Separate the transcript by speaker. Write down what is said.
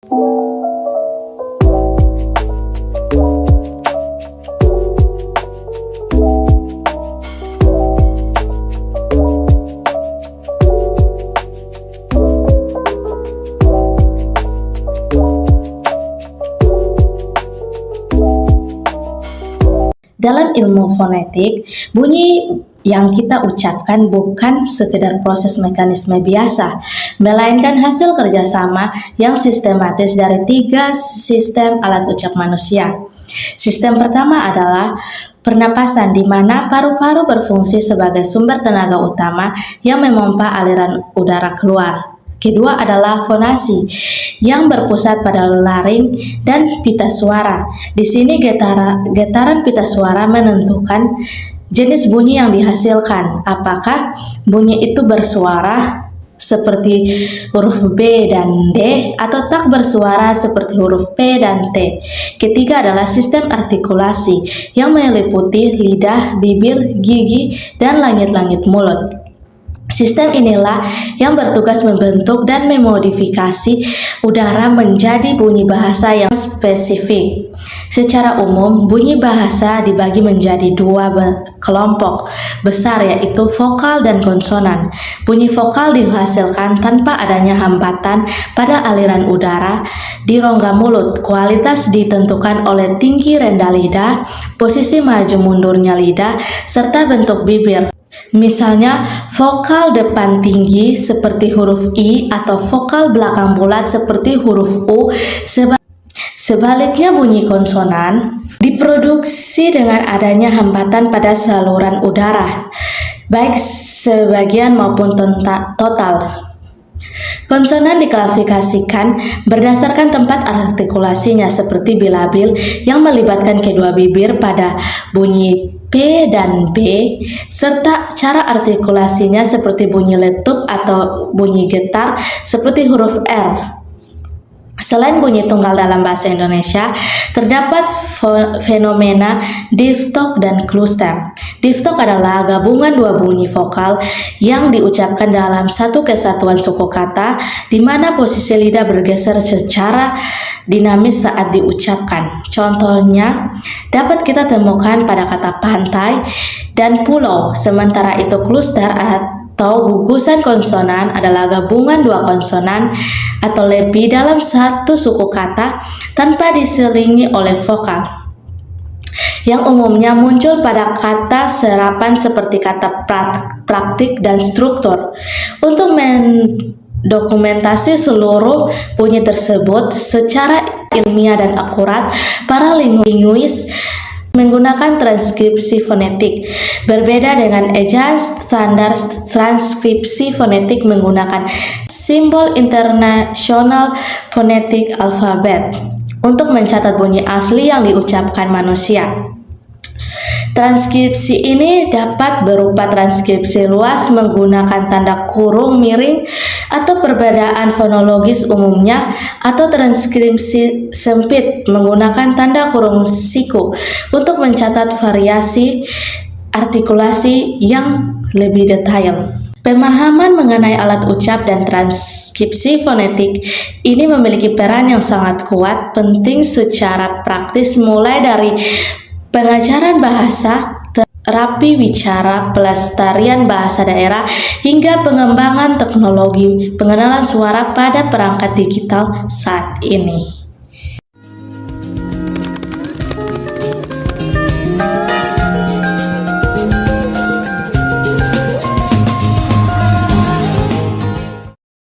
Speaker 1: Dalam ilmu fonetik, bunyi yang kita ucapkan bukan sekedar proses mekanisme biasa, melainkan hasil kerjasama yang sistematis dari 3 sistem alat ucap manusia. Sistem pertama adalah pernapasan, di mana paru-paru berfungsi sebagai sumber tenaga utama yang memompa aliran udara keluar. Kedua adalah fonasi, yang berpusat pada laring dan pita suara. Di sini getaran pita suara menentukan jenis bunyi yang dihasilkan. Apakah bunyi itu bersuara seperti huruf B dan D atau tak bersuara seperti huruf P dan T. Ketiga adalah sistem artikulasi yang meliputi lidah, bibir, gigi, dan langit-langit mulut. Sistem inilah yang bertugas membentuk dan memodifikasi udara menjadi bunyi bahasa yang spesifik. Secara umum, bunyi bahasa dibagi menjadi 2 kelompok besar, yaitu vokal dan konsonan. Bunyi vokal dihasilkan tanpa adanya hambatan pada aliran udara di rongga mulut. Kualitas ditentukan oleh tinggi rendah lidah, posisi maju mundurnya lidah, serta bentuk bibir. Misalnya, vokal depan tinggi seperti huruf I atau vokal belakang bulat seperti huruf U. Sebaliknya, bunyi konsonan diproduksi dengan adanya hambatan pada saluran udara, baik sebagian maupun total. Konsonan diklasifikasikan berdasarkan tempat artikulasinya, seperti bilabil yang melibatkan kedua bibir pada bunyi P dan B, serta cara artikulasinya seperti bunyi letup atau bunyi getar seperti huruf R. Selain bunyi tunggal dalam bahasa Indonesia, terdapat fenomena diftok dan cluster. Diftok adalah gabungan 2 bunyi vokal yang diucapkan dalam satu kesatuan suku kata, di mana posisi lidah bergeser secara dinamis saat diucapkan. Contohnya dapat kita temukan pada kata pantai dan pulau. Sementara itu cluster atau gugusan konsonan adalah gabungan 2 konsonan atau lebih dalam satu suku kata tanpa diselingi oleh vokal, yang umumnya muncul pada kata serapan seperti kata praktik dan struktur. Untuk mendokumentasi seluruh bunyi tersebut secara ilmiah dan akurat, para linguis menggunakan transkripsi fonetik. Berbeda dengan ejaan standar, transkripsi fonetik menggunakan simbol International Phonetic Alphabet untuk mencatat bunyi asli yang diucapkan manusia. Transkripsi ini dapat berupa transkripsi luas menggunakan tanda kurung miring atau perbedaan fonologis umumnya, atau transkripsi sempit menggunakan tanda kurung siku untuk mencatat variasi artikulasi yang lebih detail. Pemahaman mengenai alat ucap dan transkripsi fonetik ini memiliki peran yang sangat kuat, penting secara praktis, mulai dari pengajaran bahasa, terapi wicara, pelestarian bahasa daerah, hingga pengembangan teknologi pengenalan suara pada perangkat digital saat ini.